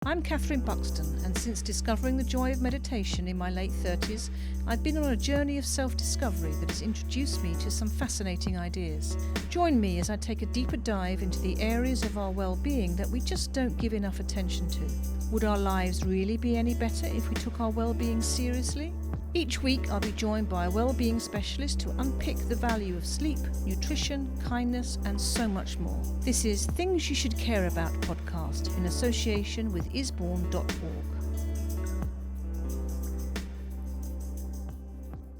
I'm Kathryn Buxton, and since discovering the joy of meditation in my late 30s, I've been on a journey of self-discovery that has introduced me to some fascinating ideas. Join me as I take a deeper dive into the areas of our well-being that we just don't give enough attention to. Would our lives really be any better if we took our well-being seriously? Each week I'll be joined by a well-being specialist to unpick the value of sleep, nutrition, kindness and so much more. This is Things You Should Care About podcast in association with Isbourne.org.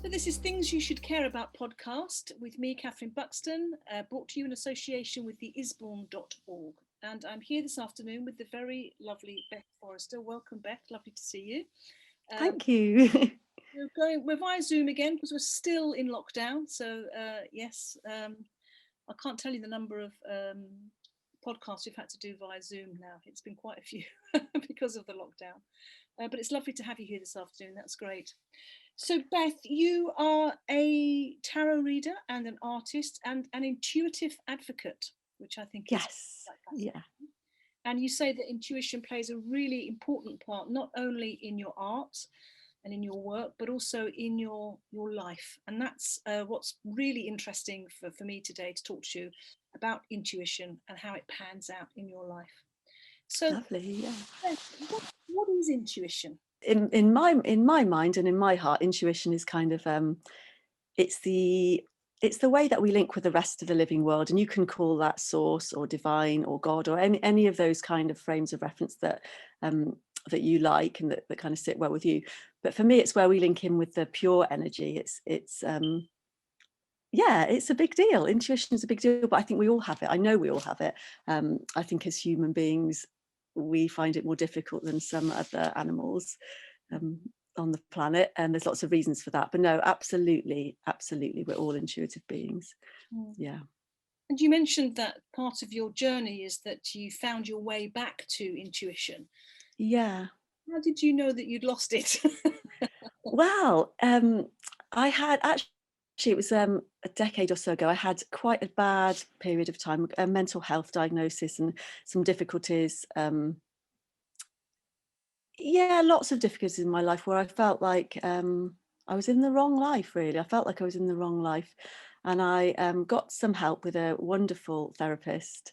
So this is Things You Should Care About podcast with me, Kathryn Buxton, brought to you in association with the Isbourne.org. And I'm here this afternoon with the very lovely Beth Forrester. Welcome, Beth. Lovely to see you. Thank you. We're via Zoom again because we're still in lockdown. So yes, I can't tell you the number of podcasts we've had to do via Zoom now. It's been quite a few because of the lockdown. But it's lovely to have you here this afternoon. That's great. So Beth, you are a tarot reader and an artist and an intuitive advocate, which I think is Yes. Yeah. And you say that intuition plays a really important part, not only in your art and in your work, but also in your life. And that's what's really interesting for me today, to talk to you about intuition and how it pans out in your life. So Lovely. Yeah. what is intuition? In my mind and in my heart, intuition is kind of it's the way that we link with the rest of the living world, and you can call that source or divine or God or any of those kind of frames of reference that that you like and that kind of sit well with you. But for me, it's where we link in with the pure energy. It's a big deal. Intuition is a big deal, but I think we all have it. I know we all have it. I think as human beings, we find it more difficult than some other animals on the planet, and there's lots of reasons for that. But no, absolutely, we're all intuitive beings. Yeah. And you mentioned that part of your journey is that you found your way back to intuition. Yeah. How did you know that you'd lost it? Well, I had actually, it was a decade or so ago, I had quite a bad period of time, a mental health diagnosis and some difficulties. Lots of difficulties in my life where I felt like I was in the wrong life, really. I felt like I was in the wrong life. And I got some help with a wonderful therapist,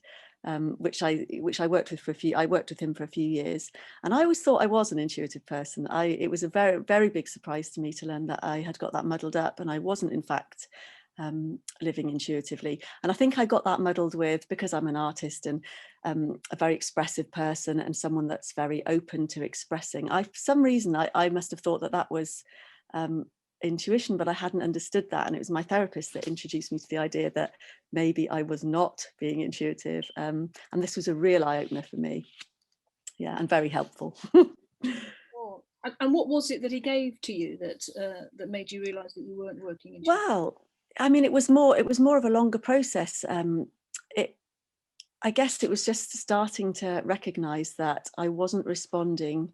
which I worked with I worked with him for a few years. And I always thought I was an intuitive person. It was a very, very big surprise to me to learn that I had got that muddled up, and I wasn't, in fact, living intuitively. And I think I got that muddled with, because I'm an artist and a very expressive person and someone that's very open to expressing. For some reason, I must have thought that was intuition, but I hadn't understood that. And it was my therapist that introduced me to the idea that maybe I was not being intuitive. And this was a real eye-opener for me. Yeah, and very helpful. And what was it that he gave to you that made you realise that you weren't working intuitively? Well, I mean, it was more of a longer process. I guess it was just starting to recognise that I wasn't responding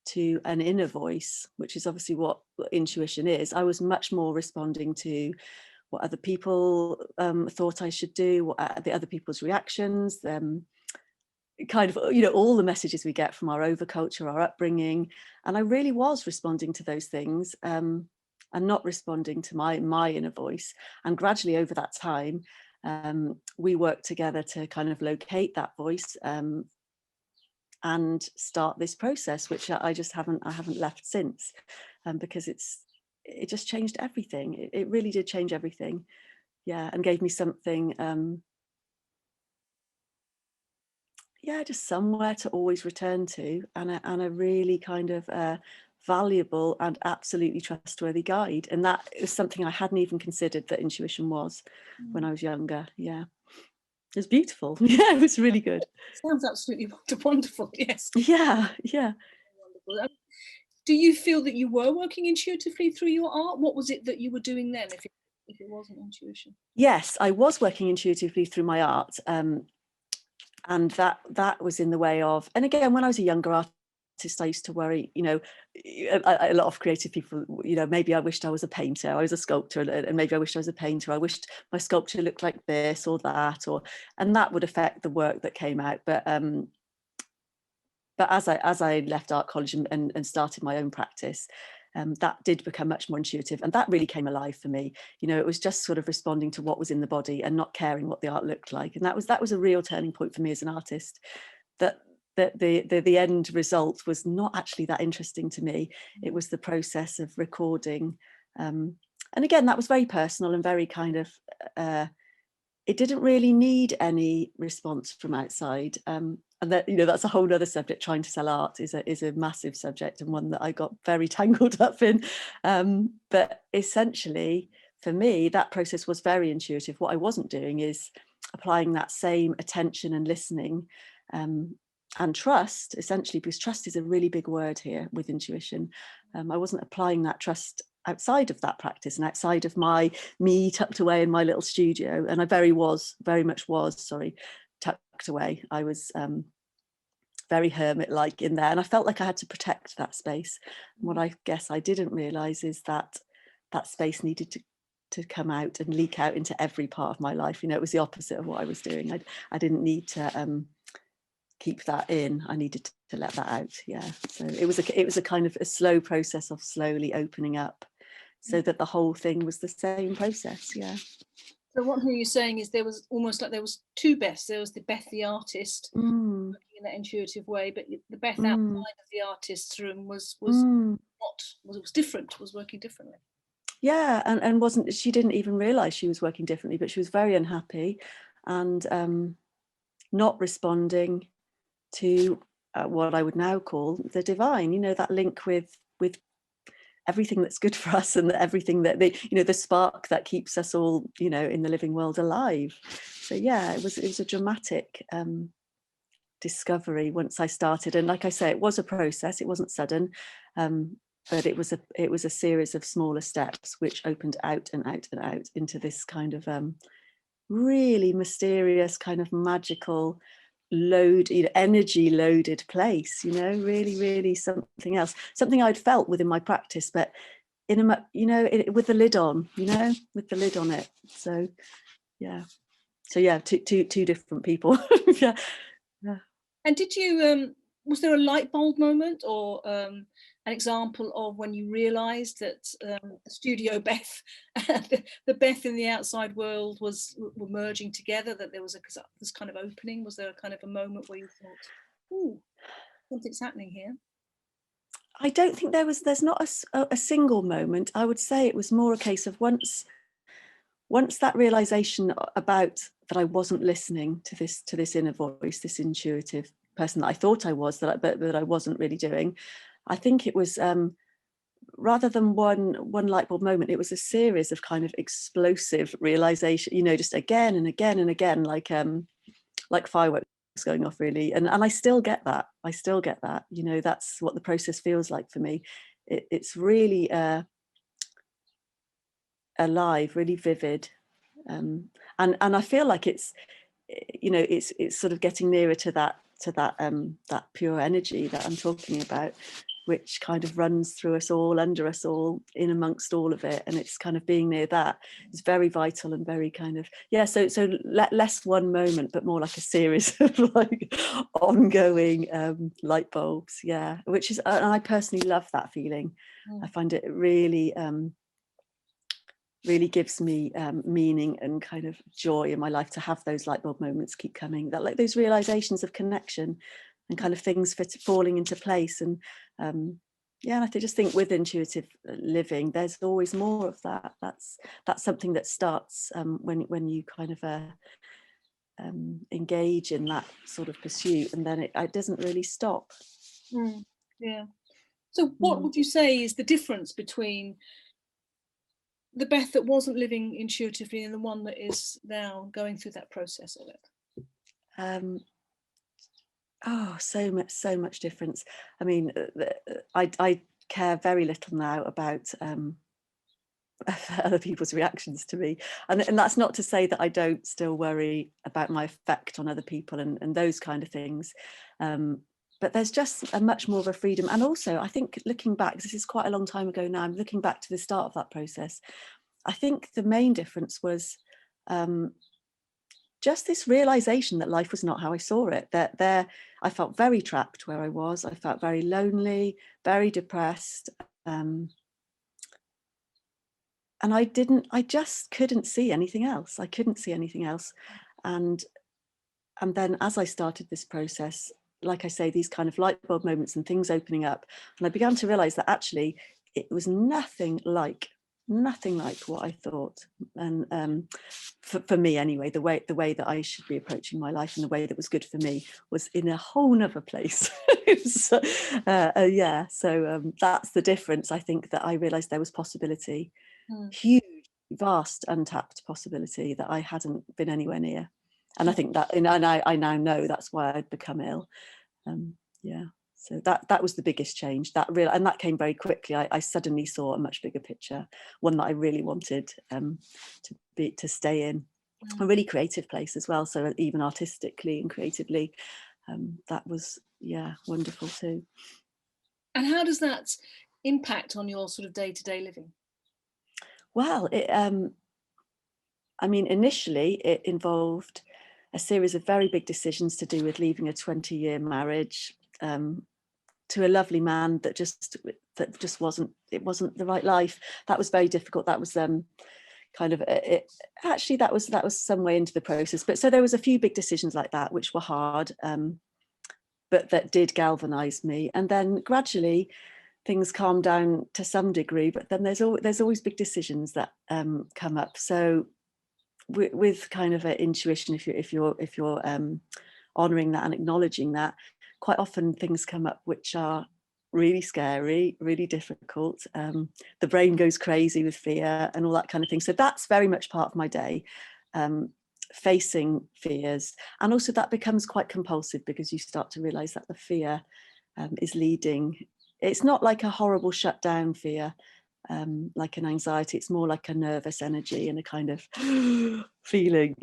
to an inner voice, which is obviously what intuition is. I was much more responding to what other people thought I should do, what the other people's reactions, kind of, all the messages we get from our overculture, our upbringing. And I really was responding to those things and not responding to my inner voice. And gradually over that time, we worked together to kind of locate that voice and start this process, which I haven't left since, because it just changed everything. It really did change everything. Yeah, and gave me something, just somewhere to always return to, and a really kind of valuable and absolutely trustworthy guide. And that is something I hadn't even considered that intuition was when I was younger. Yeah. It was beautiful. Yeah, it was really good. Sounds absolutely wonderful. Yes. Yeah. Wonderful. Do you feel that you were working intuitively through your art? What was it that you were doing then, if it wasn't intuition? Yes, I was working intuitively through my art, and that was in the way of. And again, when I was a younger artist, I used to worry, a lot of creative people, maybe I wished I was a painter. I was a sculptor, and maybe I wished I was a painter. I wished my sculpture looked like this or that, and that would affect the work that came out. But but as I left art college and started my own practice, that did become much more intuitive, and that really came alive for me. You know, it was just sort of responding to what was in the body and not caring what the art looked like, and that was a real turning point for me as an artist. That the end result was not actually that interesting to me. It was the process of recording, and again, that was very personal and very kind of. It didn't really need any response from outside. And that, you know, that's a whole other subject. Trying to sell art is a massive subject, and one that I got very tangled up in. But essentially, for me, that process was very intuitive. What I wasn't doing is applying that same attention and listening, and trust, essentially, because trust is a really big word here with intuition. I wasn't applying that trust outside of that practice and outside of me tucked away in my little studio. And I very much was tucked away. I was very hermit-like in there, and I felt like I had to protect that space. And what I guess I didn't realize is that that space needed to come out and leak out into every part of my life. You know, it was the opposite of what I was doing. I didn't need to keep that in. I needed to let that out. Yeah. So it was a kind of a slow process of slowly opening up, so that the whole thing was the same process. Yeah. So what you're saying is there was almost like there was two Beths. There was the Beth the artist, working in that intuitive way, but the Beth outside of the artist's room was different, was working differently. Yeah, and she didn't even realise she was working differently, but she was very unhappy and not responding to what I would now call the divine. You know, that link with everything that's good for us, and everything that the spark that keeps us all, you know, in the living world alive. So yeah, it was a dramatic discovery once I started, and like I say, it was a process. It wasn't sudden, but it was a series of smaller steps which opened out and out and out into this kind of really mysterious, kind of magical energy loaded place, you know, really something else, something I'd felt within my practice, but in a, you know, with the lid on, you know, with the lid on it. So yeah, two different people. Yeah. And did you was there a light bulb moment, or an example of when you realized that the studio Beth and the Beth in the outside world were merging together, that there was this kind of opening? Was there a kind of a moment where you thought, ooh, something's happening here? I don't think there's not a single moment. I would say it was more a case of once that realization about that I wasn't listening to this inner voice, this intuitive person that I thought I was, but I wasn't really doing. I think it was rather than one light bulb moment, it was a series of kind of explosive realization, you know, just again and again and again, like fireworks going off, really. And I still get that. You know, that's what the process feels like for me. It's really alive, really vivid, and I feel like it's, you know, it's sort of getting nearer to that pure energy that I'm talking about, which kind of runs through us all, under us all, in amongst all of it. And it's kind of being near that is very vital and very kind of, yeah, so less one moment, but more like a series of like ongoing light bulbs. Yeah, which is, and I personally love that feeling. I find it really gives me meaning and kind of joy in my life to have those light bulb moments keep coming, that like those realizations of connection and kind of things falling into place. And yeah, and I just think with intuitive living, there's always more of that. That's something that starts when you kind of engage in that sort of pursuit, and then it doesn't really stop. Yeah. So what would you say is the difference between the Beth that wasn't living intuitively and the one that is now going through that process of it? So much difference. I mean, I care very little now about other people's reactions to me, and that's not to say that I don't still worry about my effect on other people and those kind of things, but there's just a much more of a freedom. And also, I think, looking back, this is quite a long time ago now, I'm looking back to the start of that process, I think the main difference was just this realization that life was not how I saw it, that I felt very trapped where I was. I felt very lonely, very depressed. And I just couldn't see anything else. I couldn't see anything else. And then as I started this process, like I say, these kind of light bulb moments and things opening up, and I began to realize that actually it was nothing like what I thought. And for me anyway, the way that I should be approaching my life and the way that was good for me was in a whole nother place. So that's the difference. I think that I realized there was possibility, huge, vast, untapped possibility that I hadn't been anywhere near. And I think that, and I now know that's why I'd become ill. So that was the biggest change. And that came very quickly. I suddenly saw a much bigger picture, one that I really wanted to stay in, a really creative place as well. So even artistically and creatively, that was wonderful too. And how does that impact on your sort of day-to-day living? Well, initially it involved a series of very big decisions to do with leaving a 20-year marriage to a lovely man that just wasn't the right life. That was very difficult. That was that was some way into the process. But so there was a few big decisions like that which were hard, but that did galvanize me. And then gradually things calmed down to some degree. But then there's always big decisions that come up. So with kind of an intuition, if you're honoring that and acknowledging that, quite often things come up which are really scary, really difficult. The brain goes crazy with fear and all that kind of thing. So that's very much part of my day, facing fears. And also that becomes quite compulsive because you start to realize that the fear is leading. It's not like a horrible shutdown fear, like an anxiety. It's more like a nervous energy and a kind of feeling,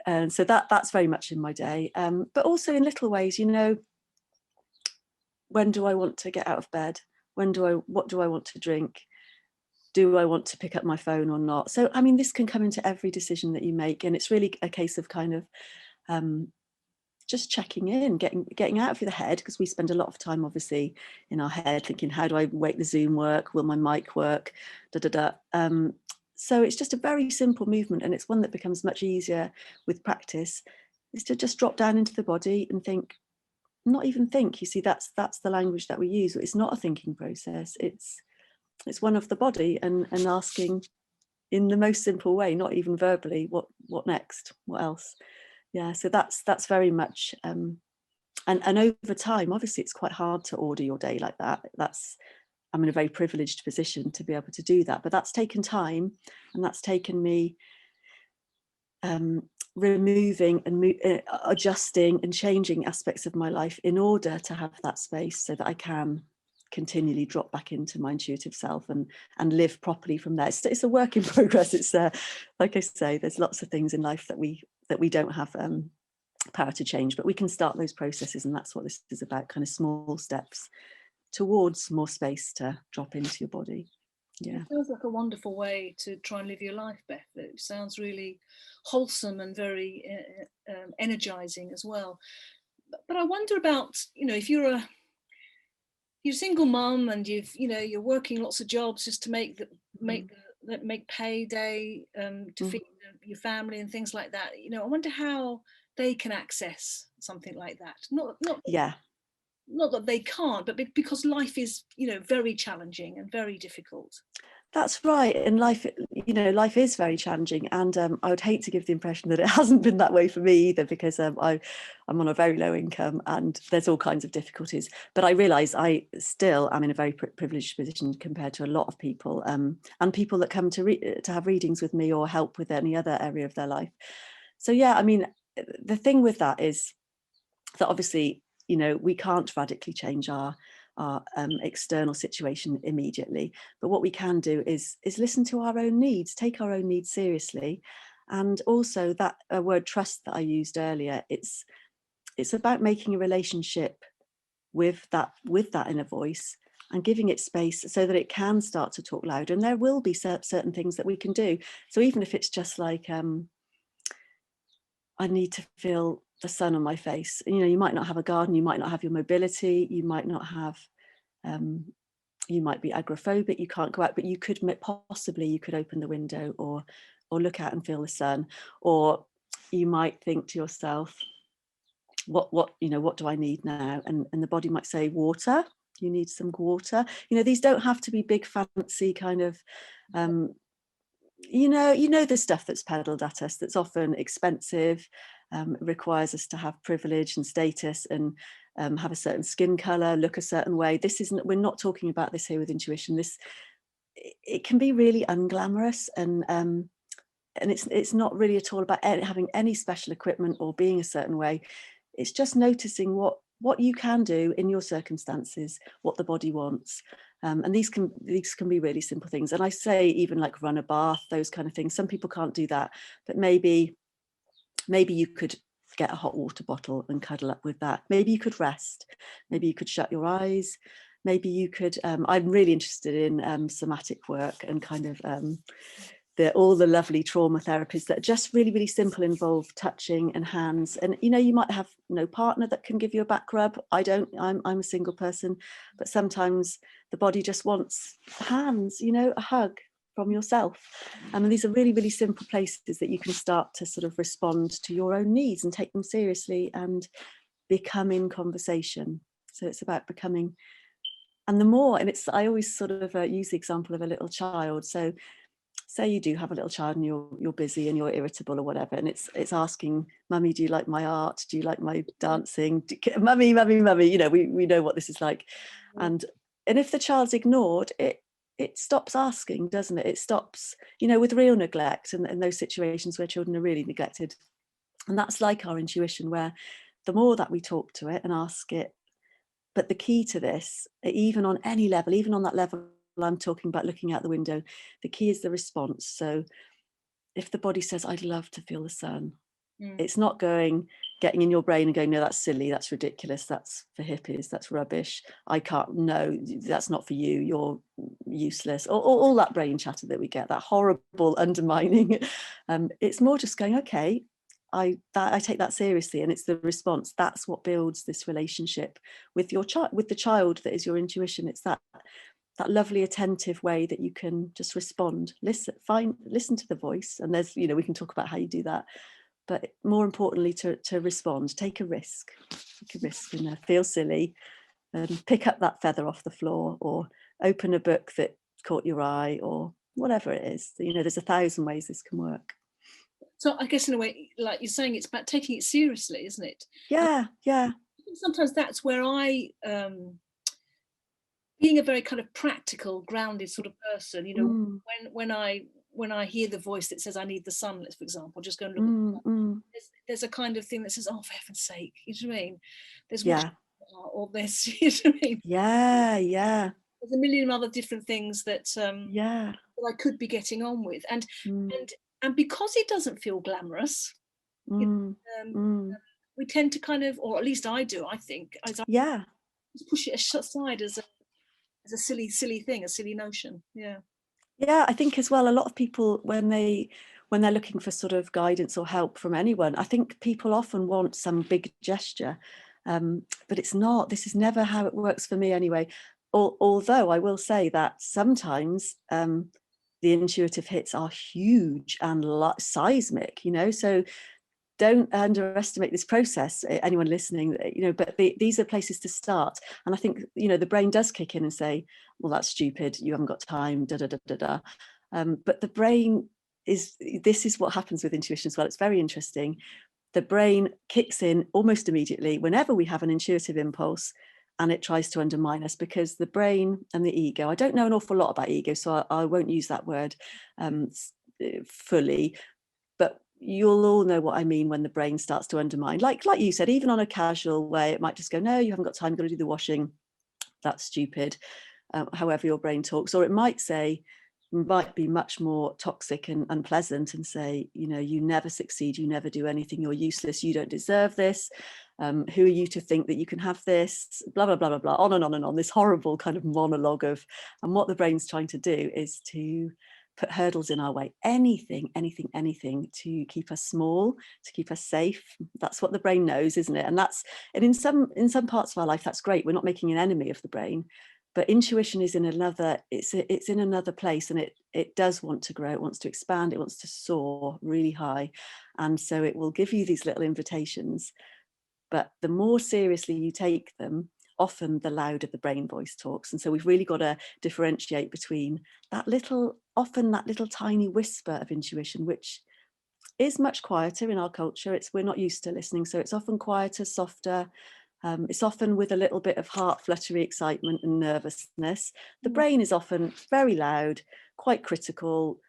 and so that's very much in my day, but also in little ways, when do I want to get out of bed? What do I want to drink? Do I want to pick up my phone or not? So this can come into every decision that you make, and it's really a case of kind of just checking in, getting out of the head, because we spend a lot of time obviously in our head thinking, how do I make the Zoom work? Will my mic work? So it's just a very simple movement, and it's one that becomes much easier with practice, is to just drop down into the body and think, not even think. You see, that's the language that we use. It's not a thinking process. It's one of the body, and asking in the most simple way, not even verbally, what next? What else? Yeah, so that's very much, and over time, obviously, it's quite hard to order your day like that. I'm in a very privileged position to be able to do that, but that's taken time, and that's taken me removing and adjusting and changing aspects of my life in order to have that space so that I can continually drop back into my intuitive self and live properly from there. It's a work in progress. It's like I say, there's lots of things in life that we don't have power to change, but we can start those processes, and that's what this is about, kind of small steps towards more space to drop into your body. Yeah, it feels like a wonderful way to try and live your life, Beth. It sounds really wholesome and very energizing as well. But I wonder about, if you're a single mum and you're working lots of jobs just to make payday to feed your family and things like that. I wonder how they can access something like that. Not that they can't, but because life is, very challenging and very difficult. That's right. And life is very challenging. And I would hate to give the impression that it hasn't been that way for me either, because I'm on a very low income and there's all kinds of difficulties. But I realise I still am in a very privileged position compared to a lot of people, and people that come to have readings with me or help with any other area of their life. So, yeah, the thing with that is that obviously, we can't radically change our external situation immediately, but what we can do is listen to our own needs, take our own needs seriously. And also that word trust that I used earlier, it's about making a relationship with that inner voice and giving it space so that it can start to talk loud. And there will be certain things that we can do. So even if it's just like I need to feel the sun on my face. And, you might not have a garden, you might not have your mobility, you might not have, you might be agoraphobic, you can't go out, but you could possibly, you could open the window or look out and feel the sun. Or you might think to yourself, what do I need now? And the body might say water. You need some water. These don't have to be big fancy kind of the stuff that's peddled at us, that's often expensive, requires us to have privilege and status and have a certain skin color, look a certain way. We're not talking about this here with intuition. It can be really unglamorous, and it's not really at all about having any special equipment or being a certain way. It's just noticing what you can do in your circumstances, what the body wants. And these can be really simple things. And I say even like run a bath, those kind of things. Some people can't do that, but maybe you could get a hot water bottle and cuddle up with that. Maybe you could rest. Maybe you could shut your eyes. Maybe you could, I'm really interested in somatic work and kind of all the lovely trauma therapies that are just really, really simple, involve touching and hands. And, you might have no partner that can give you a back rub. I'm a single person, but sometimes the body just wants hands, a hug from yourself. And these are really, really simple places that you can start to sort of respond to your own needs and take them seriously and become in conversation. So it's about becoming, and the more, and I always sort of use the example of a little child. So say you do have a little child and you're busy and you're irritable or whatever, and it's asking, mummy, do you like my art? Do you like my dancing? Mummy, we know what this is like. And if the child's ignored, it stops asking, doesn't it? It stops, with real neglect and those situations where children are really neglected. And that's like our intuition, where the more that we talk to it and ask it. But the key to this, even on any level, even on that level I'm talking about, looking out the window, the key is the response. So if the body says, I'd love to feel the sun, it's not getting in your brain and going, no, that's silly, that's ridiculous, that's for hippies, that's rubbish, I can't, no, that's not for you, you're useless, or all that brain chatter that we get, that horrible undermining. It's more just going, okay, I take that seriously, and it's the response. That's what builds this relationship with your child, with the child that is your intuition. It's that lovely attentive way that you can just respond, listen to the voice. And there's, we can talk about how you do that, but more importantly to respond. Take a risk, and feel silly, and pick up that feather off the floor, or open a book that caught your eye, or whatever it is. There's 1,000 ways this can work. So I guess in a way, like you're saying, it's about taking it seriously, isn't it? Yeah. I think sometimes that's where I being a very kind of practical, grounded sort of person, when I hear the voice that says I need the sun, for example, just go and look at the sun, there's a kind of thing that says, oh, for heaven's sake, you know what I mean? There's or this, you know what I mean? Yeah. There's a million other different things that that I could be getting on with, and because it doesn't feel glamorous, we tend to kind of, or at least I do, I think, just push it aside as a silly thing, a silly notion. I think as well, a lot of people, when they're looking for sort of guidance or help from anyone, I think people often want some big gesture, but it's not. This is never how it works for me anyway. Although I will say that sometimes the intuitive hits are huge and seismic, so don't underestimate this process, anyone listening, but these are places to start. And I think, the brain does kick in and say, well, that's stupid, you haven't got time, but the brain this is what happens with intuition as well. It's very interesting. The brain kicks in almost immediately whenever we have an intuitive impulse, and it tries to undermine us, because the brain and the ego, I don't know an awful lot about ego, so I won't use that word fully, but you'll all know what I mean when the brain starts to undermine. Like you said, even on a casual way, it might just go, no, you haven't got time, you've got to do the washing, that's stupid, however your brain talks. Or it might be much more toxic and unpleasant and say, you never succeed, you never do anything, you're useless, you don't deserve this, who are you to think that you can have this, blah, blah, blah, blah, blah, on and on and on, this horrible kind of monologue of, and what the brain's trying to do is to put hurdles in our way, anything to keep us small, to keep us safe. That's what the brain knows, isn't it? And in some parts of our life, that's great. We're not making an enemy of the brain, but intuition is in another, it's in another place, and it does want to grow, it wants to expand, it wants to soar really high. And so it will give you these little invitations, but the more seriously you take them, often the louder the brain voice talks. And so we've really got to differentiate between often that little tiny whisper of intuition, which is much quieter in our culture. We're not used to listening, so it's often quieter, softer. It's often with a little bit of heart fluttery excitement and nervousness. The brain is often very loud, quite critical.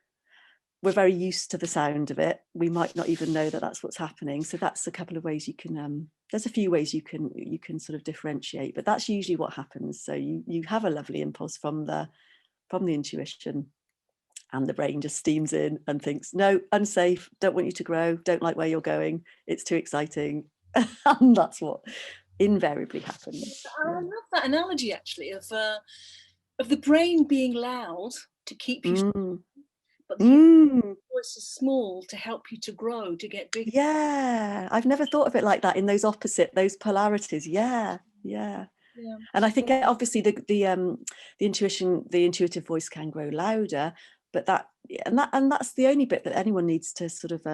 We're very used to the sound of it. We might not even know that that's what's happening. So that's a couple of ways you can, there's a few ways you can sort of differentiate, but that's usually what happens. So you have a lovely impulse from the intuition, and the brain just steams in and thinks, no, unsafe, don't want you to grow, don't like where you're going, it's too exciting. And that's what invariably happens. I love that analogy, actually, of the brain being loud to keep you, but the voice is small to help you to grow, to get bigger. Yeah, I've never thought of it like that, in those polarities. Yeah. And I think obviously the intuitive voice can grow louder, but that's the only bit that anyone needs to sort of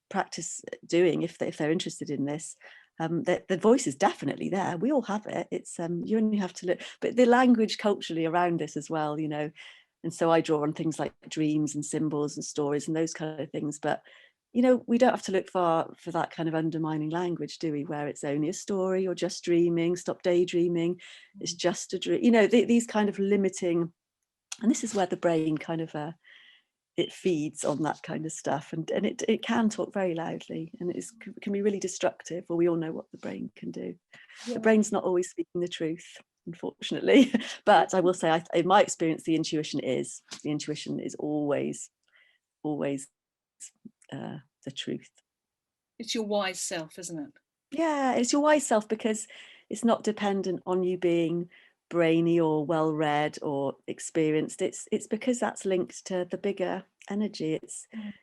practice doing if they're interested in this. The voice is definitely there. We all have it. It's you only have to look, but the language culturally around this as well, you know. And so I draw on things like dreams and symbols and stories and those kind of things. But you know, we don't have to look far for that kind of undermining language, do we? Where it's only a story, or just dreaming, stop daydreaming, it's just a dream. You know, these kind of limiting, and this is where the brain kind of it feeds on that kind of stuff, and it can talk very loudly, and it can be really destructive. Well, we all know what the brain can do. Yeah. The brain's not always speaking the truth, unfortunately. But I will say, in my experience, the intuition is always the truth. It's your wise self, isn't it? Yeah, it's your wise self, because it's not dependent on you being brainy or well read or experienced. It's because that's linked to the bigger energy.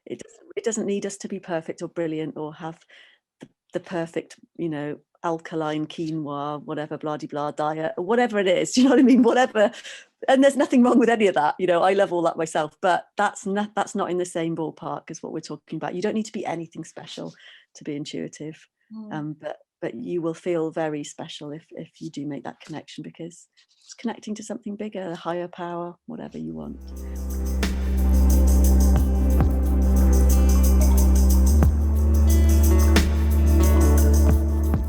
It doesn't need us to be perfect or brilliant or have the perfect, you know, alkaline quinoa, whatever, blah de blah diet, or whatever it is. Do you know what I mean? Whatever. And there's nothing wrong with any of that. You know, I love all that myself, but that's not in the same ballpark as what we're talking about. You don't need to be anything special to be intuitive. But you will feel very special if you do make that connection, because it's connecting to something bigger, a higher power, whatever you want.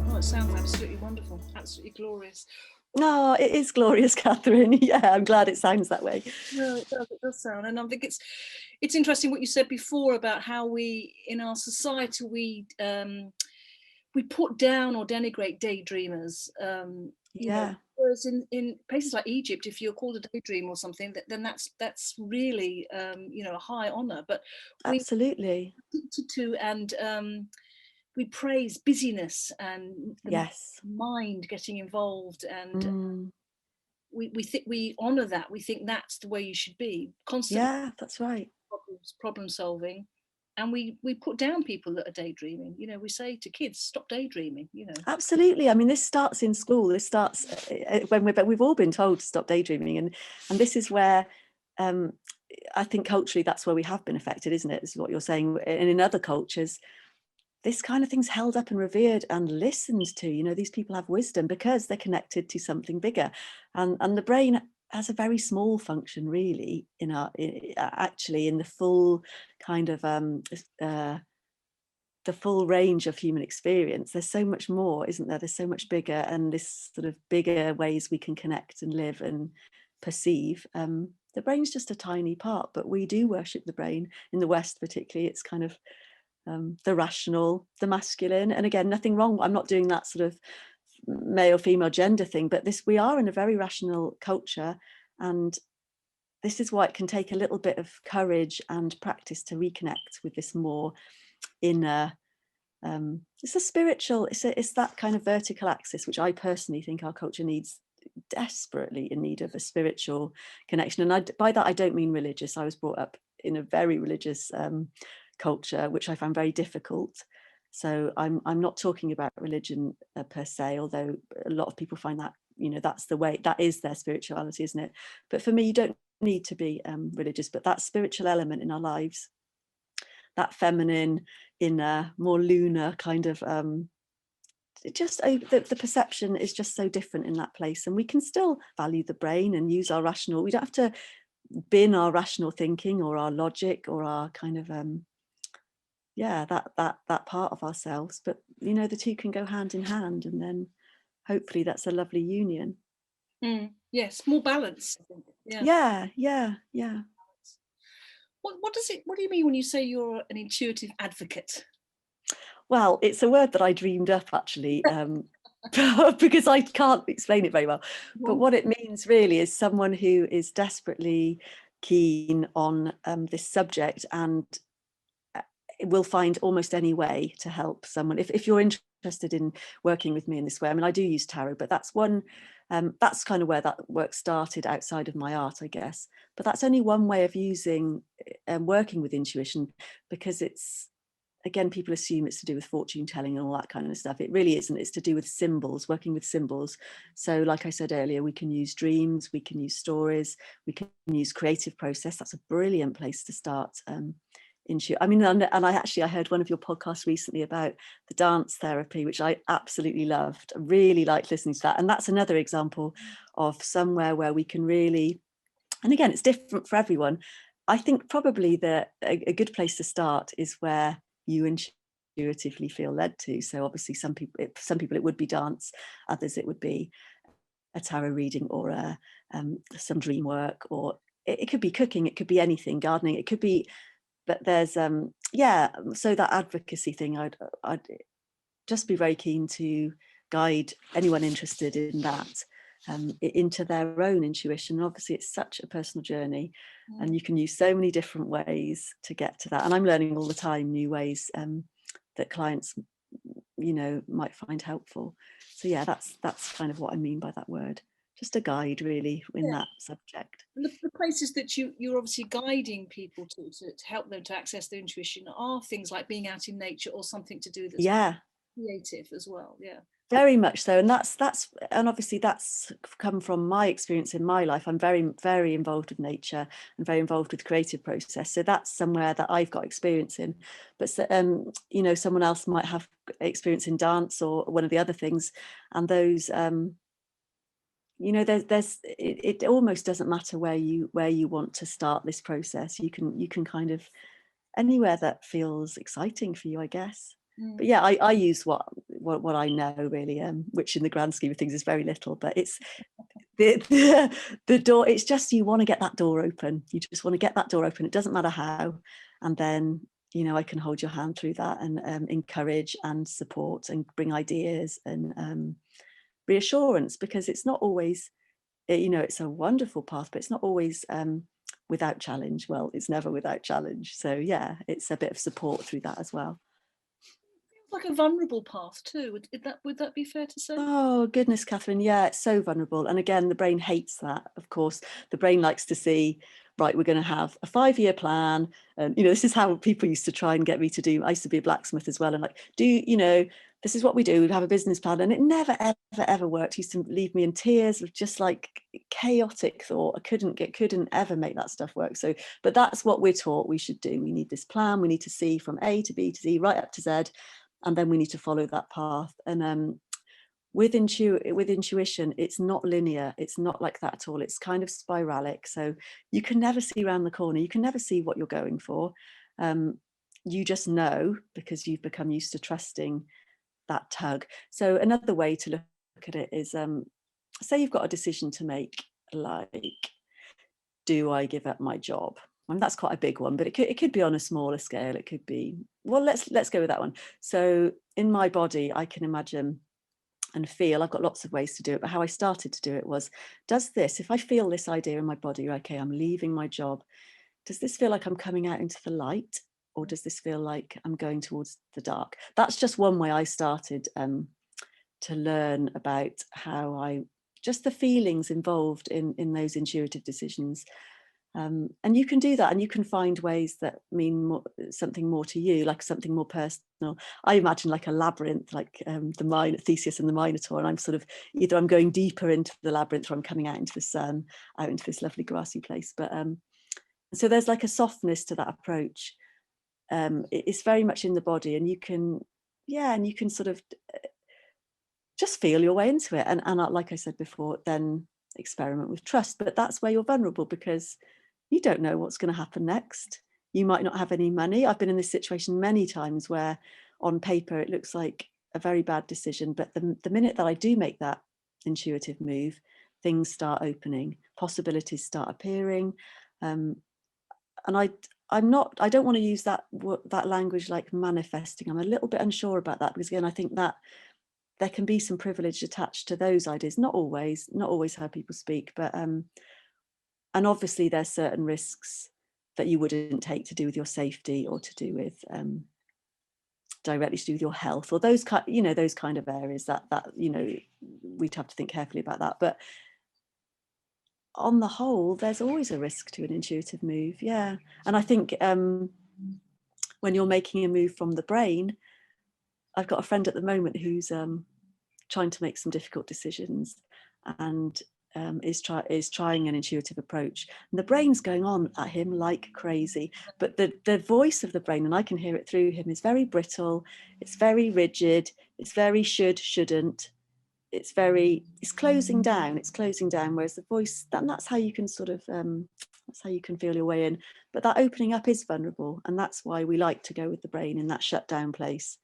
Oh, it sounds absolutely wonderful, absolutely glorious. No, it is glorious, Kathryn. Yeah, I'm glad it sounds that way. No, it does sound. And I think it's interesting what you said before about how we, in our society, we put down or denigrate daydreamers. You know, whereas in places like Egypt, if you're called a daydream or something, then that's really you know, a high honor. But absolutely, we praise busyness and the mind getting involved, and we honor that. We think that's the way you should be, constantly. Yeah, that's right. Problem solving. And we put down people that are daydreaming. You know, we say to kids, stop daydreaming, you know. Absolutely. I mean, this starts in school. This starts when we've all been told to stop daydreaming. And this is where I think culturally that's where we have been affected, isn't it? This is what you're saying. And in other cultures, this kind of thing's held up and revered and listened to. You know, these people have wisdom because they're connected to something bigger. And the brain has a very small function, really, actually in the full kind of the full range of human experience. There's so much more, isn't there? There's so much bigger, and this sort of bigger ways we can connect and live and perceive. The brain's just a tiny part, but we do worship the brain in the West, particularly. It's kind of the rational, the masculine, and again, nothing wrong. I'm not doing that sort of male female gender thing, but we are in a very rational culture, and this is why it can take a little bit of courage and practice to reconnect with this more inner, it's a spiritual, it's that kind of vertical axis, which I personally think our culture needs, desperately in need of a spiritual connection. And by that I don't mean religious. I was brought up in a very religious culture, which I found very difficult. So I'm not talking about religion per se, although a lot of people find that, you know, that's the way, that is their spirituality, isn't it? But for me, you don't need to be religious, but that spiritual element in our lives, that feminine, inner, more lunar kind of, the perception is just so different in that place. And we can still value the brain and use our rational, we don't have to bin our rational thinking or our logic or our kind of, that part of ourselves. But, you know, the two can go hand in hand, and then hopefully that's a lovely union. Yes, more balance, I think. Yeah. What do you mean when you say you're an intuitive advocate? Well, it's a word that I dreamed up, actually, because I can't explain it very well. But what it means really is someone who is desperately keen on this subject and will find almost any way to help someone. If you're interested in working with me in this way, I mean, I do use tarot, but that's one, that's kind of where that work started outside of my art, I guess. But that's only one way of using and working with intuition, because it's, again, people assume it's to do with fortune telling and all that kind of stuff. It really isn't. It's to do with symbols, working with symbols. So like I said earlier, we can use dreams, we can use stories, we can use creative process. That's a brilliant place to start. I mean, and I heard one of your podcasts recently about the dance therapy, which I absolutely loved. I really liked listening to that. And that's another example of somewhere where we can really, and again, it's different for everyone. I think probably a good place to start is where you intuitively feel led to. So obviously some people it would be dance, others it would be a tarot reading or some dream work, or it could be cooking, it could be anything, gardening, it could be. But there's so that advocacy thing, I'd just be very keen to guide anyone interested in that into their own intuition. And obviously it's such a personal journey, and you can use so many different ways to get to that. And I'm learning all the time new ways that clients, you know, might find helpful. So yeah, that's kind of what I mean by that word. Just a guide, really, in that subject. And the places that you're obviously guiding people to help them to access their intuition are things like being out in nature or something to do that's creative as well. Yeah. Very much so. And that's and obviously that's come from my experience in my life. I'm very, very involved with nature and very involved with creative process. So that's somewhere that I've got experience in. But you know, someone else might have experience in dance or one of the other things. And those you know, it almost doesn't matter where you want to start this process. You can kind of anywhere that feels exciting for you, I guess. But yeah, I use what I know, really, which in the grand scheme of things is very little. But it's the door. It's just, you want to get that door open. You just want to get that door open. It doesn't matter how. And then, you know, I can hold your hand through that and encourage and support and bring ideas and reassurance, because it's not always, you know, it's a wonderful path, but it's not always without challenge. Well, it's never without challenge. So yeah, it's a bit of support through that as well. Like a vulnerable path too. Would that be fair to say? Oh goodness, Kathryn, yeah, it's so vulnerable. And again, the brain hates that. Of course, the brain likes to see, right, we're going to have a 5-year plan, and you know, this is how people used to try and get me to do. I used to be a blacksmith as well, and like, you know, this is what we do. We'd have a business plan, and it never ever worked. It used to leave me in tears of just like chaotic thought. I couldn't ever make that stuff work. So, but that's what we're taught we should do. We need this plan. We need to see from A to B to Z, right up to Z. And then we need to follow that path. And with intuition, it's not linear. It's not like that at all. It's kind of spiralic. So you can never see around the corner. You can never see what you're going for. You just know, because you've become used to trusting that tug. So another way to look at it is, say you've got a decision to make, like, do I give up my job? And that's quite a big one, but it could be on a smaller scale. It could be, well, let's go with that one. So in my body, I can imagine and feel, I've got lots of ways to do it, but how I started to do it was, does this, if I feel this idea in my body, okay, I'm leaving my job, does this feel like I'm coming out into the light, or does this feel like I'm going towards the dark? That's just one way I started to learn about how just the feelings involved in those intuitive decisions. And you can do that, and you can find ways that mean something more to you, like something more personal. I imagine like a labyrinth, like Theseus and the Minotaur, and I'm sort of either I'm going deeper into the labyrinth or I'm coming out into the sun, out into this lovely grassy place. But so there's like a softness to that approach. It's very much in the body, and you can sort of just feel your way into it, and like I said before, then experiment with trust. But that's where you're vulnerable, because you don't know what's going to happen next. You might not have any money. I've been in this situation many times where on paper it looks like a very bad decision, but the minute that I do make that intuitive move, things start opening, possibilities start appearing. And I don't want to use that language like manifesting. I'm a little bit unsure about that, because again, I think that there can be some privilege attached to those ideas. Not always how people speak, but and obviously there's certain risks that you wouldn't take to do with your safety, or to do with directly to do with your health, or those kind of areas that we'd have to think carefully about that. But on the whole, there's always a risk to an intuitive move. Yeah. And I think when you're making a move from the brain, I've got a friend at the moment who's trying to make some difficult decisions, and is trying an intuitive approach, and the brain's going on at him like crazy, but the voice of the brain, and I can hear it through him, is very brittle, it's very rigid, it's very shouldn't, it's closing down, whereas the voice, that's how you can sort of that's how you can feel your way in. But that opening up is vulnerable, and that's why we like to go with the brain in that shut down place,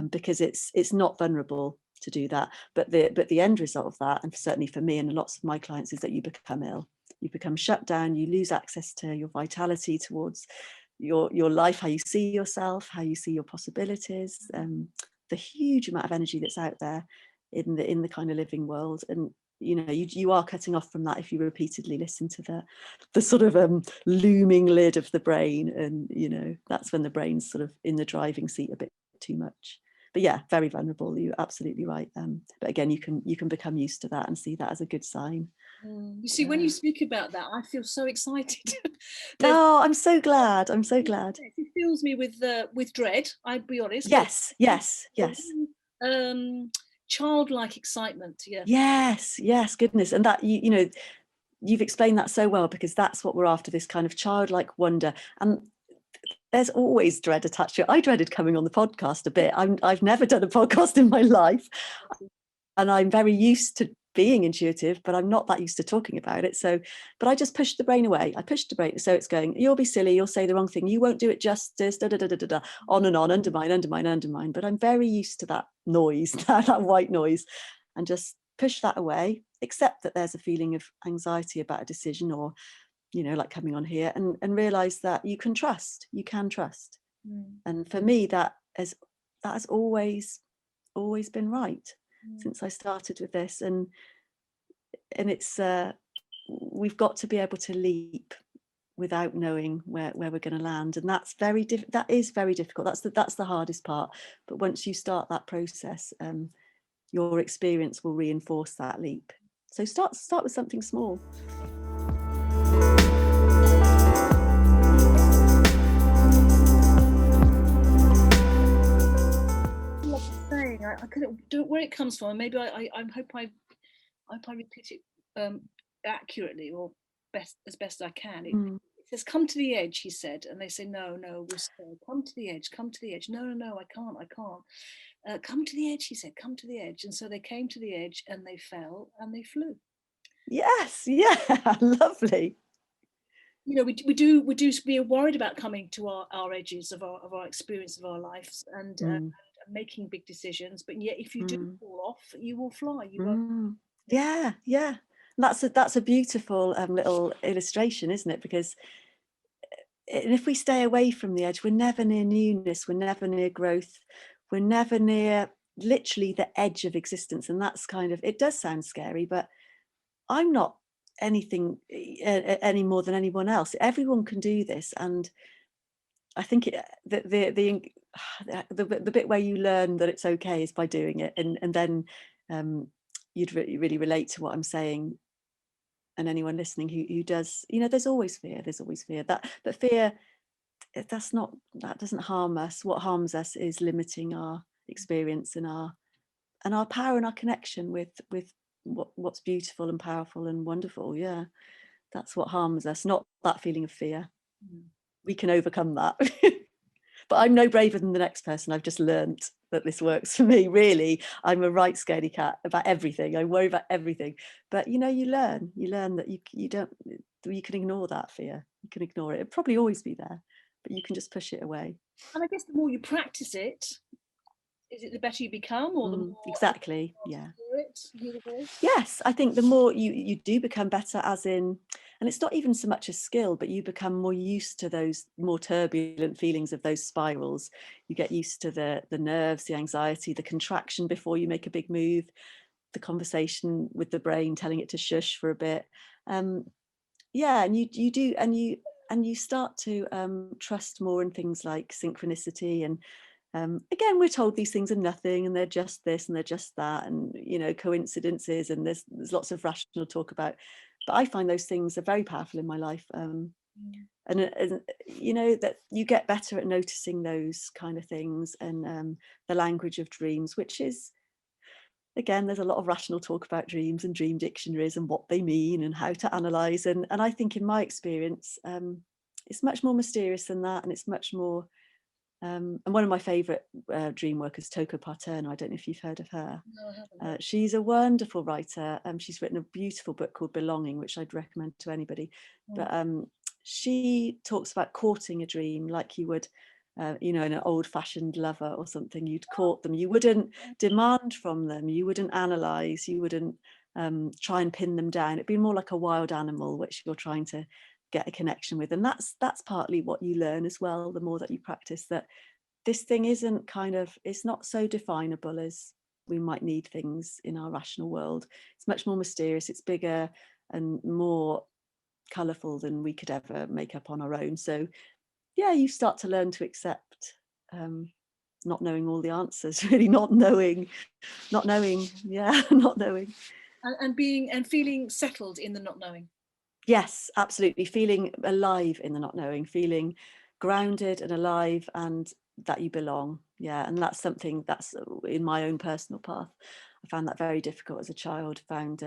because it's not vulnerable to do that. But the end result of that, and certainly for me and lots of my clients, is that you become ill, you become shut down, you lose access to your vitality towards your life, how you see yourself, how you see your possibilities, the huge amount of energy that's out there in the kind of living world. And you are cutting off from that if you repeatedly listen to the sort of looming lid of the brain, and that's when the brain's sort of in the driving seat a bit too much. But yeah, very vulnerable, you're absolutely right. But again, you can become used to that and see that as a good sign. You see, when you speak about that, I feel so excited. Oh, I'm so glad. It fills me with dread, I'd be honest. Yes. Childlike excitement. Yes, goodness. And that you've explained that so well, because that's what we're after, this kind of childlike wonder. And there's always dread attached to it. I dreaded coming on the podcast a bit. I've never done a podcast in my life, and I'm very used to being intuitive, but I'm not that used to talking about it. But I just pushed the brain away. I pushed the brain, so it's going, you'll be silly, you'll say the wrong thing, you won't do it justice, on and on, undermine. But I'm very used to that noise, that white noise, and just push that away, accept that there's a feeling of anxiety about a decision, or like coming on here, and realize that you can trust. And for me, that has always been right since I started with this. And it's we've got to be able to leap without knowing where we're going to land, and that is very difficult. That's the hardest part. But once you start that process, your experience will reinforce that leap. So start with something small. I couldn't do it where it comes from. Maybe I hope I repeat it accurately, or as best I can. It says, "Come to the edge," he said, and they say, "No, we're scared. Come to the edge. No, I can't. Come to the edge," he said. "Come to the edge." And so they came to the edge, and they fell, and they flew. Yes, yeah, lovely. We are worried about coming to our edges of our experience of our lives, and making big decisions, but yet if you do fall off, you will fly. You won't. Yeah. That's a beautiful little illustration, isn't it? Because if we stay away from the edge, we're never near newness, we're never near growth, we're never near literally the edge of existence. And that's kind of, it does sound scary, but I'm not anything any more than anyone else. Everyone can do this. And I think the bit where you learn that it's okay is by doing it, and then you'd really relate to what I'm saying. and anyone listening who does, you know, there's always fear, but fear, that doesn't harm us. What harms us is limiting our experience and our power and our connection with what's beautiful and powerful and wonderful. Yeah, that's what harms us, not that feeling of fear. We can overcome that. But I'm no braver than the next person. I've just learned that this works for me. Really, I'm a right scaredy cat about everything. I worry about everything. But you know, you learn that you can ignore that fear. You can ignore it. It'll probably always be there, but you can just push it away. And I guess the more you practice it, is it the better you become, or the more exactly, yeah. Hear the voice? Yes, I think the more you do become better, as in, and it's not even so much a skill, but you become more used to those more turbulent feelings of those spirals. You get used to the nerves, the anxiety, the contraction before you make a big move, the conversation with the brain telling it to shush for a bit. Yeah, and you do, and you start to trust more in things like synchronicity. And again, we're told these things are nothing, and they're just this and they're just that, and you know, coincidences, and there's lots of rational talk about, but I find those things are very powerful in my life. And you know, that you get better at noticing those kind of things, and the language of dreams, which is, again, there's a lot of rational talk about dreams and dream dictionaries and what they mean and how to analyze, and I think in my experience it's much more mysterious than that, and it's much more and one of my favorite dream workers, Toko Paterno, I don't know if you've heard of her. No, I haven't. She's a wonderful writer. She's written a beautiful book called Belonging, which I'd recommend to anybody. But she talks about courting a dream like you would, you know, an old-fashioned lover or something. You'd court them. You wouldn't demand from them. You wouldn't analyze. You wouldn't try and pin them down. It'd be more like a wild animal which you're trying to get a connection with. And that's partly what you learn as well, the more that you practice, that this thing isn't it's not so definable as we might need things in our rational world. It's much more mysterious. It's bigger and more colourful than we could ever make up on our own. So yeah, you start to learn to accept not knowing all the answers, really, not knowing yeah. Not knowing, and being and feeling settled in the not knowing. Yes, absolutely. Feeling alive in the not knowing, feeling grounded and alive, and that you belong. Yeah, and that's something that's in my own personal path. I found that very difficult as a child. Found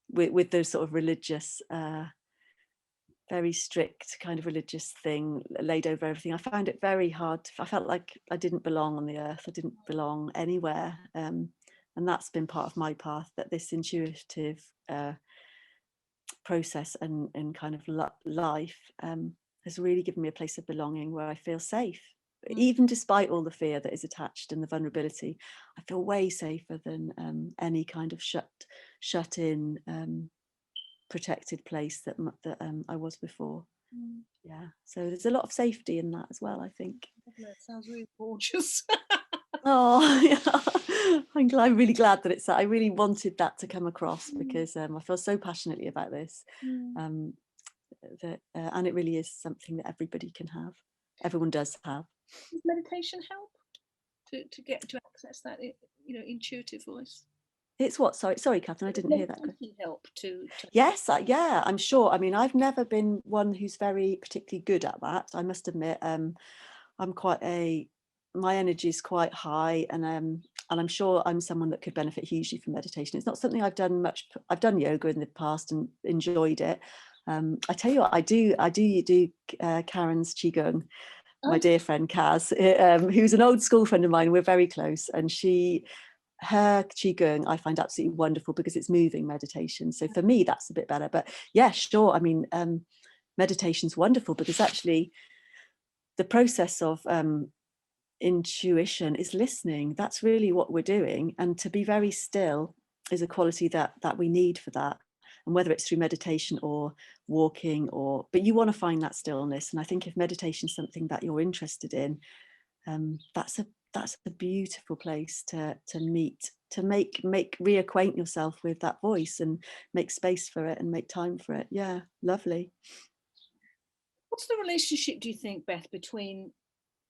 with those sort of religious, very strict kind of religious thing laid over everything. I found it very hard. I felt like I didn't belong on the earth. I didn't belong anywhere. And that's been part of my path. That this intuitive process and kind of life has really given me a place of belonging where I feel safe, even despite all the fear that is attached and the vulnerability. I feel way safer than any kind of shut in protected place that I was before. Yeah, so there's a lot of safety in that as well, I think. It sounds really gorgeous. Oh, yeah. I'm really glad that I really wanted that to come across, because I feel so passionately about this, that and it really is something that everybody can have. Everyone does have. Does meditation help to get to access that, you know, intuitive voice? It's what? Sorry, Kathryn, I didn't hear that. Help to Yes, yeah, I'm sure. I mean, I've never been one who's very particularly good at that, I must admit. I'm my energy is quite high, and I'm sure I'm someone that could benefit hugely from meditation. It's not something I've done much. I've done yoga in the past and enjoyed it. I tell you what, I do Karen's qigong. My dear friend Kaz, who's an old school friend of mine. We're very close, and her qigong I find absolutely wonderful because it's moving meditation. So for me, that's a bit better. But yeah, sure. I mean, meditation's wonderful because actually the process of intuition is listening. That's really what we're doing, and to be very still is a quality that we need for that. And whether it's through meditation or walking, but you want to find that stillness. And I think if meditation is something that you're interested in, that's a beautiful place to meet, to make reacquaint yourself with that voice and make space for it and make time for it. Yeah, lovely. What's the relationship, do you think, Beth, between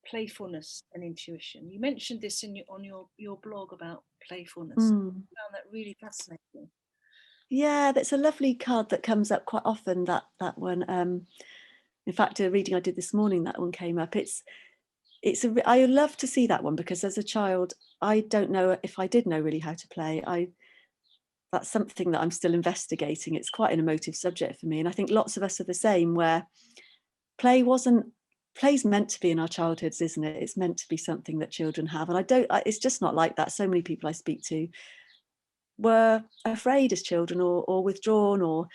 playfulness and intuition? You mentioned this on your blog about playfulness. I found that really fascinating. Yeah, that's a lovely card that comes up quite often, that one. In fact, a reading I did this morning, that one came up. I love to see that one, because as a child, I don't know if I did know really how to play. That's something that I'm still investigating. It's quite an emotive subject for me, and I think lots of us are the same, where play's meant to be in our childhoods, isn't it? It's meant to be something that children have, and it's just not like that. So many people I speak to were afraid as children, or withdrawn, or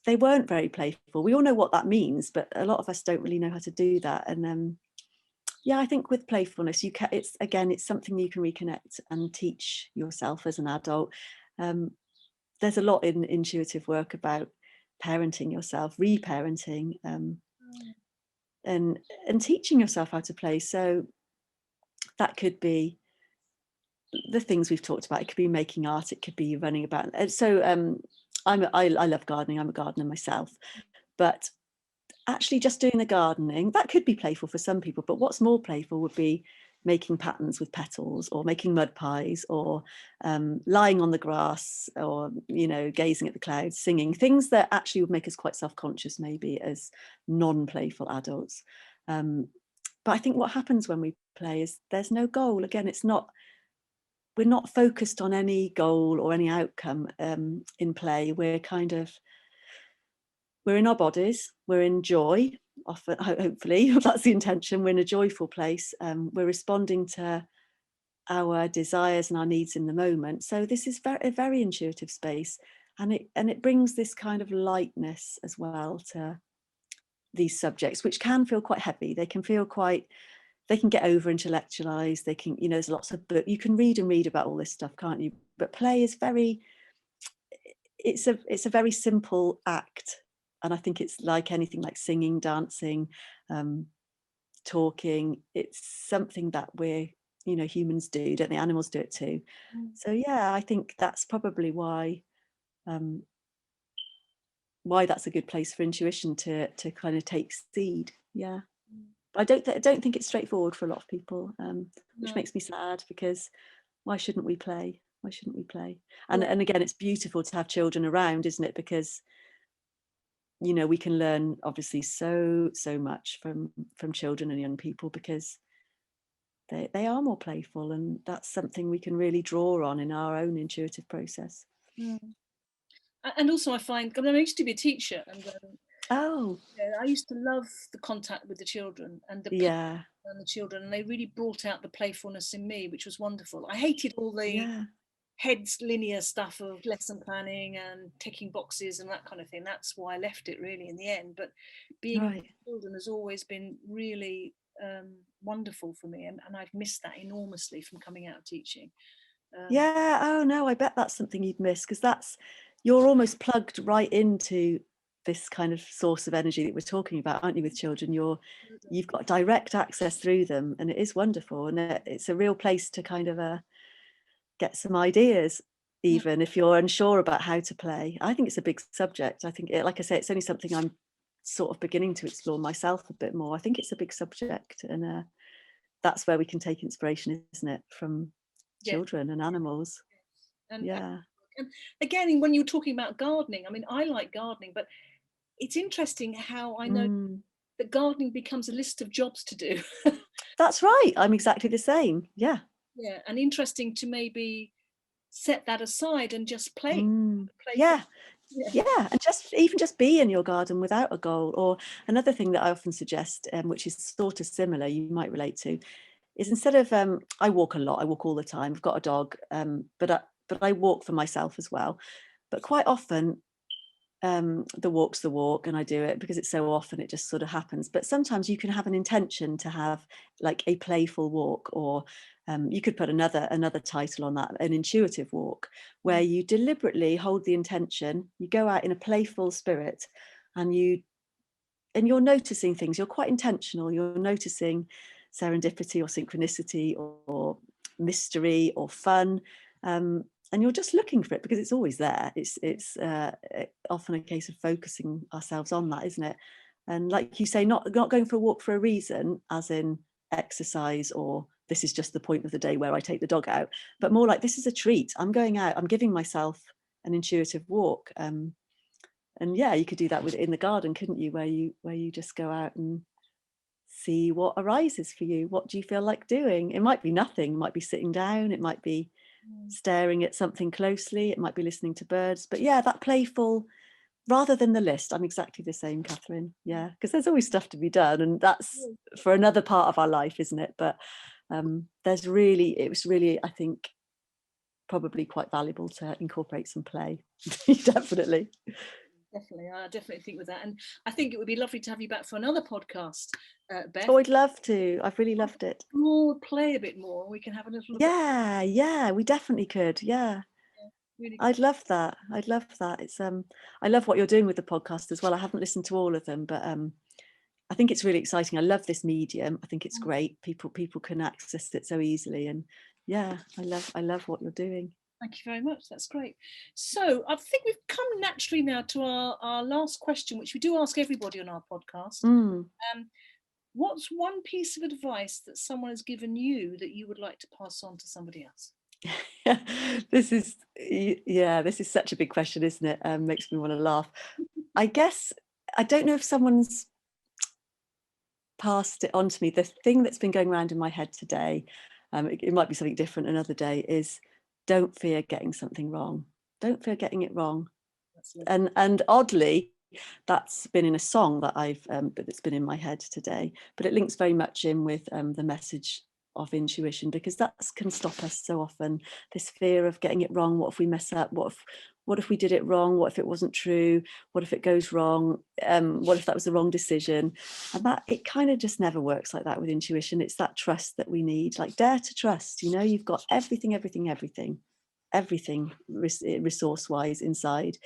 they weren't very playful. We all know what that means, but a lot of us don't really know how to do that. And yeah, I think with playfulness, it's something you can reconnect and teach yourself as an adult. There's a lot in intuitive work about parenting yourself, reparenting, and teaching yourself how to play. So that could be the things we've talked about. It could be making art, it could be running about. And so I love gardening. I'm a gardener myself, but actually just doing the gardening, that could be playful for some people, but what's more playful would be making patterns with petals, or making mud pies, or lying on the grass, or gazing at the clouds, singing, things that actually would make us quite self-conscious maybe as non-playful adults. But I think what happens when we play is there's no goal. Again, we're not focused on any goal or any outcome in play. We're in our bodies, we're in joy, often, hopefully, that's the intention. We're in a joyful place. We're responding to our desires and our needs in the moment. So this is a very intuitive space, and it brings this kind of lightness as well to these subjects, which can feel quite heavy. They can get over intellectualized. They can, there's lots of books you can read about all this stuff, can't you? But play is it's a very simple act. And I think it's like anything, like singing, dancing, talking. It's something that humans do, don't they? Animals do it too. So yeah, I think that's probably why that's a good place for intuition to kind of take seed. Yeah. I don't think it's straightforward for a lot of people, which makes me sad, because why shouldn't we play? And again, it's beautiful to have children around, isn't it? Because we can learn obviously so much from children and young people, because they are more playful, and that's something we can really draw on in our own intuitive process. And also I find, I used to be a teacher, and I used to love the contact with the children and the children, and they really brought out the playfulness in me, which was wonderful. I hated all the heads linear stuff of lesson planning and ticking boxes and that kind of thing. That's why I left it really in the end. But being with children has always been really wonderful for me, and I've missed that enormously from coming out of teaching. Oh no, I bet that's something you'd miss, because you're almost plugged right into this kind of source of energy that we're talking about, aren't you, with children? You've got direct access through them, and it is wonderful, and it's a real place to kind of get some ideas, even if you're unsure about how to play. I think it's a big subject. I think, like I say, it's only something I'm sort of beginning to explore myself a bit more. I think it's a big subject, and that's where we can take inspiration, isn't it, from children and animals. And again, when you're talking about gardening, I like gardening, but it's interesting how I know that gardening becomes a list of jobs to do. That's right. I'm exactly the same. Yeah, and interesting to maybe set that aside and just play. Yeah, and just be in your garden without a goal. Or another thing that I often suggest, which is sort of similar, you might relate to, is instead of I walk a lot. I walk all the time. I've got a dog, but I walk for myself as well. But quite often, the walk's the walk, and I do it because it's so often it just sort of happens. But sometimes you can have an intention to have like a playful walk, or you could put another title on that, an intuitive walk, where you deliberately hold the intention. You go out in a playful spirit, and you're noticing things. You're quite intentional. You're noticing serendipity or synchronicity or mystery or fun. And you're just looking for it because it's always there. It's often a case of focusing ourselves on that, isn't it? And like you say, not going for a walk for a reason, as in exercise, or this is just the point of the day where I take the dog out, but more like, this is a treat. I'm going out, I'm giving myself intuitive walk. And yeah, you could do that in the garden, couldn't you, where you just go out and see what arises for you. What do you feel like doing? It might be nothing, it might be sitting down, it might be staring at something closely, it might be listening to birds. But yeah, that playful, rather than the list. I'm exactly the same, Kathryn. Yeah, because there's always stuff to be done, and that's for another part of our life, isn't it? But it was really, I think, probably quite valuable to incorporate some play. Definitely. I definitely think with that, and I think it would be lovely to have you back for another podcast, Beth. Oh, I'd love to. I've really loved it. We'll play a bit more. We can have a little. Yeah, we definitely could. Yeah. Really, I'd love that. It's I love what you're doing with the podcast as well. I haven't listened to all of them, but I think it's really exciting. I love this medium. I think it's great. People can access it so easily, and yeah, I love what you're doing. Thank you very much. That's great. So I think we've come naturally now to our last question, which we do ask everybody on our podcast. What's one piece of advice that someone has given you that you would like to pass on to somebody else? This is such a big question, isn't it? Makes me want to laugh. I guess I don't know if someone's passed it on to me. The thing that's been going around in my head today, it might be something different another day, is don't fear getting something wrong. Don't fear getting it wrong. And oddly, that's been in a song that that's been in my head today, but it links very much in with the message of intuition, because that can stop us so often. This fear of getting it wrong. What if we mess up? What if we did it wrong? What if it wasn't true? What if it goes wrong? What if that was the wrong decision? And that, it kind of just never works like that with intuition. It's that trust that we need. Like, dare to trust. You know, you've got everything resource-wise inside,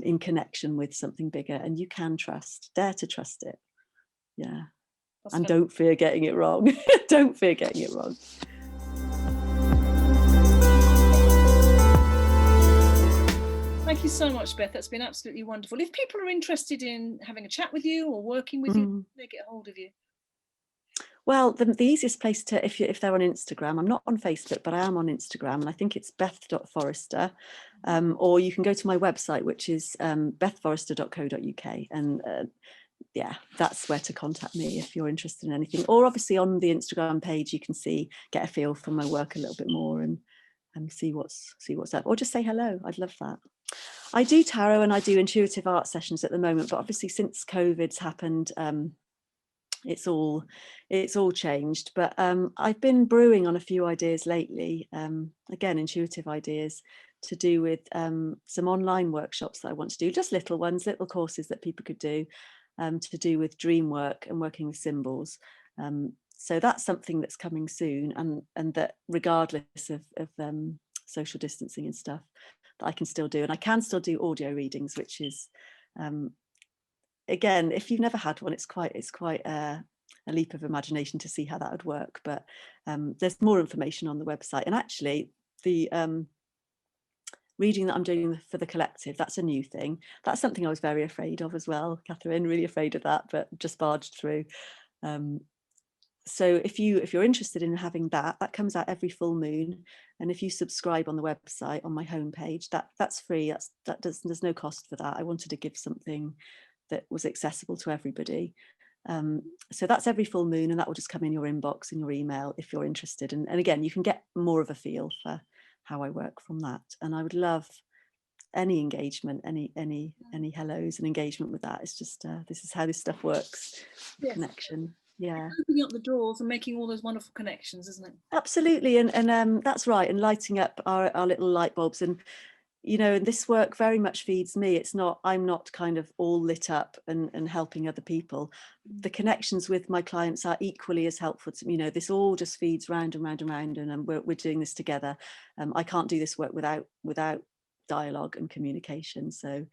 in connection with something bigger, and you can trust. Dare to trust it. Yeah. And don't fear getting it wrong. Don't fear getting it wrong. Thank you so much, Beth. That's been absolutely wonderful. If people are interested in having a chat with you or working with you, they get a hold of you. Well, the easiest place to, if they're on Instagram, I'm not on Facebook, but I am on Instagram, and I think it's beth.forrester, or you can go to my website, which is bethforrester.co.uk, and yeah, that's where to contact me if you're interested in anything. Or obviously on the Instagram page, you can get a feel for my work a little bit more and see what's up, or just say hello. I'd love that. I do tarot and I do intuitive art sessions at the moment, but obviously since COVID's happened, it's all changed. But I've been brewing on a few ideas lately, again, intuitive ideas to do with some online workshops that I want to do, just little ones, little courses that people could do, to do with dream work and working with symbols. So that's something that's coming soon, and that regardless of social distancing and stuff, that I can still do. And I can still do audio readings, which is, again, if you've never had one, it's quite a leap of imagination to see how that would work. But there's more information on the website. And actually, the reading that I'm doing for the collective, that's a new thing. That's something I was very afraid of as well, Kathryn, really afraid of that, but just barged through. So if you're interested in having that comes out every full moon, and if you subscribe on the website on my homepage, that's free. There's no cost for that. I wanted to give something that was accessible to everybody. So that's every full moon, and that will just come in your inbox, in your email, if you're interested. And again, you can get more of a feel for how I work from that. And I would love any engagement, any hellos and engagement with that. It's just this is how this stuff works. Yes. Connection. Yeah, opening up the doors and making all those wonderful connections, isn't it? Absolutely. And that's right, and lighting up our little light bulbs. And you know, and this work very much feeds me. I'm not kind of all lit up and helping other people. The connections with my clients are equally as helpful to me. You know, this all just feeds round and round and round, and we're doing this together. I can't do this work without dialogue and communication. So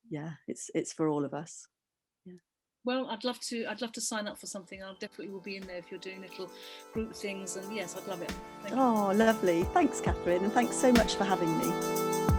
yeah, it's for all of us. Yeah. Well, I'd love to sign up for something. I definitely will be in there if you're doing little group things, and yes, I'd love it. Thank you. Oh, lovely. Thanks, Kathryn, and thanks so much for having me.